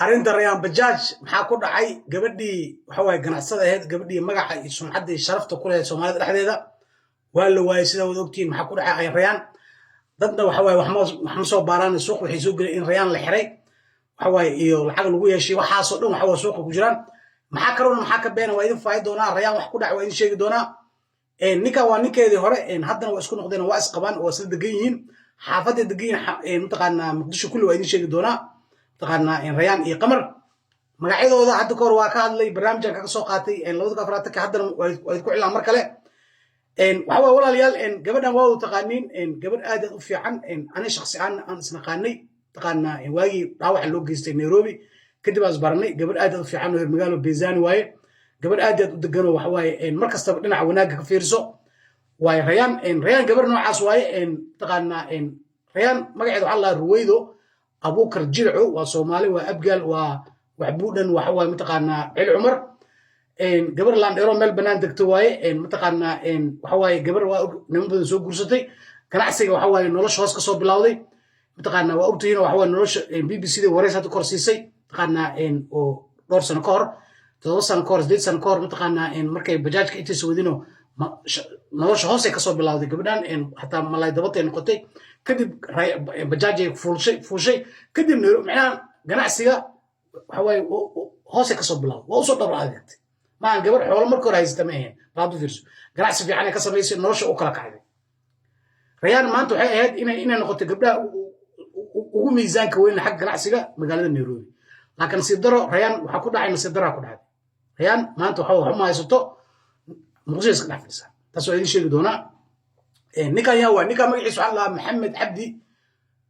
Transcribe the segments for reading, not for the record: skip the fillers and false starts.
arinta Rayaan Bajaaj maxaa ku dhacay gabadhii waxa way ganacsada ahayd gabadhii magaca iyo sumcadda iyo sharafta ku leh Soomaalida dhexdeeda waa la waayay sida wada ogtiin maxaa ku dhacay Rayaan dadna waxa way wax ma soo baaraan suuq waxay soo galeen in Rayaan la xiray waxa way iyo lacag lagu yeeshay waxa soo dhan waxa way suuqa ku jiraan maxaa karoon maxaa ka beenay waa idin faa'iido doonaa Rayaan wax ku dhacay waa idin sheegi doonaa ninka waa ninkeedii hore haddana waa isku noqdeen waa isqabaan oo isla degan yihiin xaafadda degan yihiin mataqaanaa Muqdisho kulli waa idin sheegi doonaa تقالنا إن ريان يقمر مقعد وضع حد كور واقع لي برنامج كسوق قاتي إن لو ذكرت كحدنا ويذكر إلى مركله إن وهو ولا ليال إن قبلنا واو تقانين إن قبل آدم في عن إن أنا شخصي أنا سنقاني تقالنا إن واجي راوح اللوجيست نيروبي كده بزبرني قبل آدم في عنه المجال بيزان واي قبل آدم دقنوا وحواي إن مركز تبعنا عوناك كفيرسو واي ريان إن ريان قبل نوع عصواي إن تقالنا إن ريان مقعد على رويدو أبوكر جرعو وصومالي وأبقل وعبودن وحوى متقانا العمر إن قبر لان إيرون ميل بنان دكتواي إن متقانا إن وحوى قبر نمبذن سوق قرصتي كان عسيق وحوى نولش هاسك صوب بلاودي متقانا وأبتهين وحوى نولش بي بي سي دي وريسات كورسيسي متقانا إن دور سنكور تدور سنكور زديد سنكور متقانا إن مركي بجاج كإنتي سويدينو نولش هاسك صوب بلاودي قبران إن حتى ملاي دبطي إن قطي كدب بجاجي فوشي كدب معناه جناعسيا حواي هوسك كسب بلاو وصل دبر عادت ما قبل حول مركور هاي استمعين بعض فيرس جناعسي في عني كسب يصير نرش أكل كعادي ريان ما أنتوا هاد إن نقطة قبلها وميزان كوين حق جناعسيا مقالة النيروبي لكن سيدرو ريان وحكون عين سيدرها كل هذا ريان ما أنتوا حوا هم يسطو مغزيس كنا فلسا تسوي شيء دونا نكا يوا نكا مجلس على محمد عبدي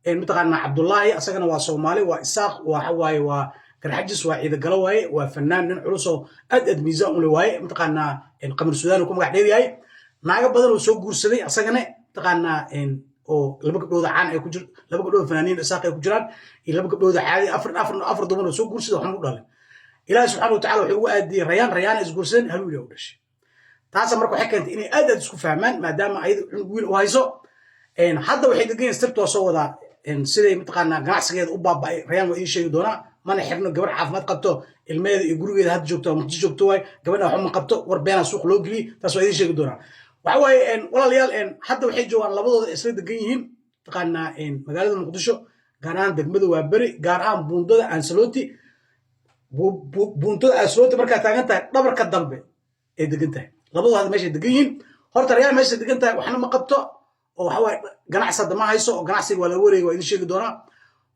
متقنا عبد الله أسقنا وصومالي وإساق وحواي وكرحجس وإذا قلواي وفنان من عروسه أدد ميزان لواي متقنا قمر السودان وكم قاعد يدي ناقة بدل وسوق جرسدي أسقنا متقنا أو لبق دود عن يكجر لبق دود فنانين إساق يكجران لبق دود عادي أفر ضمن وسوق جرسدي وحمود الله إلى سبحانه وتعالى هو أدي ريان إس جرسدين هلو يودش taas markuu xakanta inay aad isku fahmaan maadaama ay wiil u hayso hadda waxay degan sirtoo soo wada siday mataqaana ganacsigeeda u baabay Rayaan waa in sheegi doona mana xirno gabar caafimaad qabto ilmeeda iyo gurigeeda had joogto Muqdisho joogto way gabadha wax ma qabto war beena suuq loo geli taas waa in sheegi doona waxa way walaalayaal hadda waxay joogan labadooda isla degan yihiin mataqaana magaalada Muqdisho gaar ahaan degmada waa bari gaar ahaan buundada Ansaloti marka taagan tahay dhabarka dambe ee degan tahay labadu hada meesha degan yihiin horta Rayaan meesha degan tahay waxna ma qabto oo waxa way ganacsada ma hayso oo ganacsiga wala wareego waa idin sheegi doona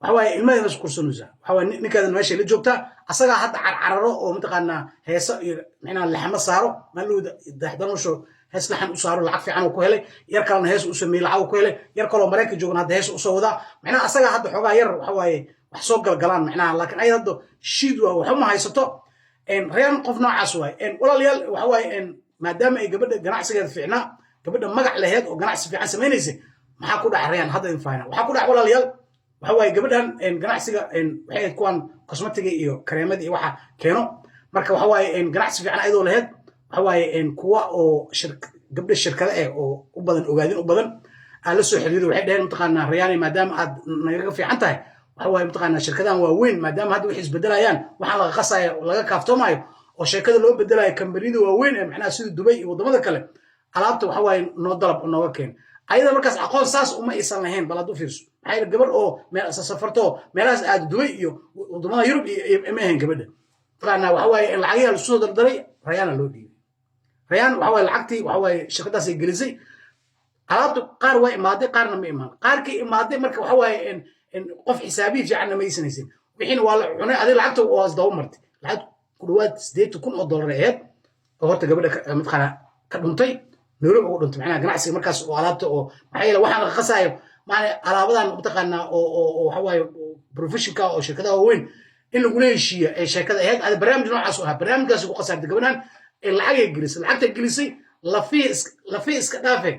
waxa way ilmaheeda isku kursanaysa waxa way ninkeeda meesha la joogta asaga hadda carcararo oo mataqaana heesa iyo macnaa laxma saaro maluuda daxdanosho hees laxan u saaro lacag fiican oo ku helay yar kalena hees u sameeyay lacag ku helay yar kale oo Mareykanka joogan hadda hees u soo wada macnaa asaga hadda xogaa yar waxa way wax soo galgalaan macnaa laakiin ay hadda shiid waxa ma haysato Rayaan qof noocaas way walaalayaal waxa way maadaama ay gabadha ganacsigeeda fiicnaa gabadha magac lahayd oo ganacsi fiican sameynaysa maxaa ku dhac Rayaan hadda in faayna waxaa ku dhac walaalayaal waxa way gabadhan ganacsiga waxay kuwan cosmetic iyo kareemada iyo waxa keeno marka waxa way ganacsi fiican ayadoo lahayd waxa way kuwa oo gabadha shirkada oo u badan ogaadin u badan aan la soo xiriiray waxay dhaheen mataqaana Rayaan maadaama aad naga fiican tahay waxa way mataqaana shirkadahan waa weyn maadaama hadda wax isbedelayaan waxa laga qasaya laga kaaftoomayo oo sheekada loo bedelayo kambarida waa weyn macnaa sida Dubai iyo wadamada kale alaabta waxa way noo dalab nooga keen ayada markaas aqoon saas uma isan lahayn bal aad u fiirso maxay gabar oo meel safarto meelaas aad Dubai iyo wadamada Yurub iyo amaahan gabadha faraana waxa way lacagaha la soo dardaray Rayaan loo dhiibay Rayaan waxa way lacagtii waxa way shirkadaas ay gelisay alaabta qaar way imaaday qaarna ma imaan qaarkii imaaday marka waxa way qof xisaabiyi fiican ma isanaysin wixii waa la cunay adiga lacagta oo asdaw martay lacag ku dhawaad 8,000 oo dollar aheed oo horta gabadha matqana ka dhuntay Nairobi ugu dhuntay macnaa ganacsiga markaas oo alaabta oo maxay la waxaan qasayo macnaa alaabadan matqana oo waxa way professional oo shirkadaha weyn in lagu leeshiyo ee shirkada aheed ada barnaamij noocaas ah barnaamijkaas ugu qasartay gabadhan lacag ay gelisay lacagta gelisay lafiis iska dhaafay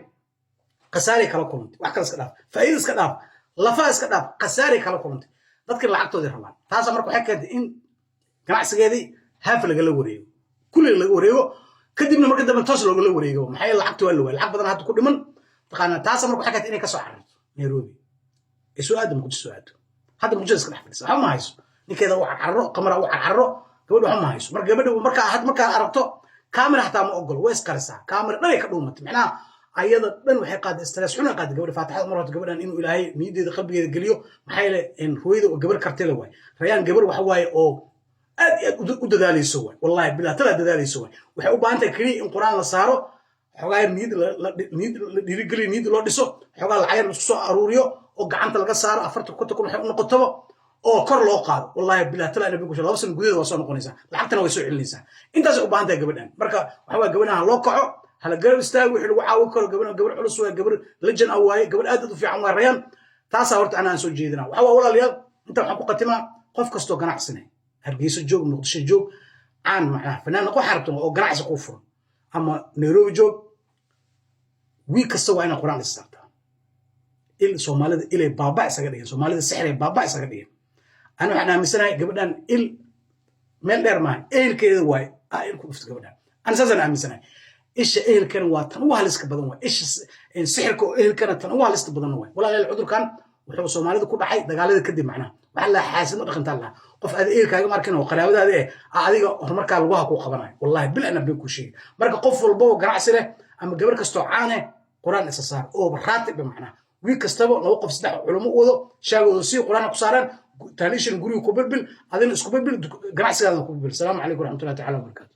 qasaari kala kulantay wax kale iska dhaaf faa'iido iska dhaaf lafa iska dhaaf qasaari kala kulantay dadka lacagtooda rabaan taas marka waxa keentay in ganacsigeedii haaf laga la wareego kulli laga wareego kadibna marka dambe toos looga la wareego maxay lacagtu waa loo lacag badan hadda ku dhiman taqaana taas marka waxa keentay inay ka soo xarrito Nairobi isu aadam ku soo aado hadda mujadska dhaxfaysa waxa ma hayso ninkeeda u carro qamara u carro gabadhu waxa ma hayso marka gabadhu marka aragto kaamira hataa ma ogol way iskarisaa kaamira dhan ay ka dhuumatay macnaha ayada dhan waxay qaaday stress xun qaaday gabadha faataxada mar horta gabadhan inuu ilaahay niyadeeda qalbigeeda geliyo maxay le in hooyada oo gabar kartay la way rayaan gabar waxa waaye oo aad u dadaalayso way wallahi bilaa tala dadaalayso way waxay u baahan tahay kaliya in quraan la saaro xogaa niyad la dhiirigeliyo niyad loo dhiso xogaa lacag la isku soo aruuriyo oo gacanta laga saaro 40 kun waxay u noqoto oo kor loo qaado wallahi bilaa tala nabiga soo 2 sano gudaheeda waa soo noqonaysa lacagtana way soo celinaysaa intaas u baahan tahay gabadhan marka waxa waa gabadhan loo kaco hala garab istaag wixii lagu caawin karo gabar culus waa gabar lejan ah waaye gabar aad u fiican waa rayaan taas horta aan soo jeedina waxa waa walaalayaal inta waxaan ku qatimaa qof kasto ganacsiga hargeysa joog muqdisho joog aan macna fanaan ku xarabto oo ganacsi ku furo ama Nairobi joog wiil kasta waa inaan quraan istarta il Soomaalida ilay baaba isaga dhigay Soomaalida sixir baaba isaga dhigay ana waxaan aaminsanahay gabadhan il meel dheer ma eelkeeda waay ay ku dhufto gabadhan ana saasan aaminsanahay isha eelkan waa tan waa liska badan waa isha sixirka eelkan tan waa liska badan waa walaalayaal cudurkan wuxuu Soomaalida ku dhacay dagaalada kadib macna waxa la xaasimo dhaqanta Allah qof aad eelkaaga markan oo qaraabadaada adiga horumarka lagu ha ku qabanayo wallahi bil ana been ku sheegay marka qof walba oo ganacsi leh ama gabar kasto caane quraan isa saar oo raatib macna wiil kastaba laba qof saddex culimo wado shaagoodo si quraan ku saaran taalishin guriga ku bilbil adina isku bilbil ganacsigaada ku bilbil salaamu calaykum warahmatullahi ta'ala wabarakatuh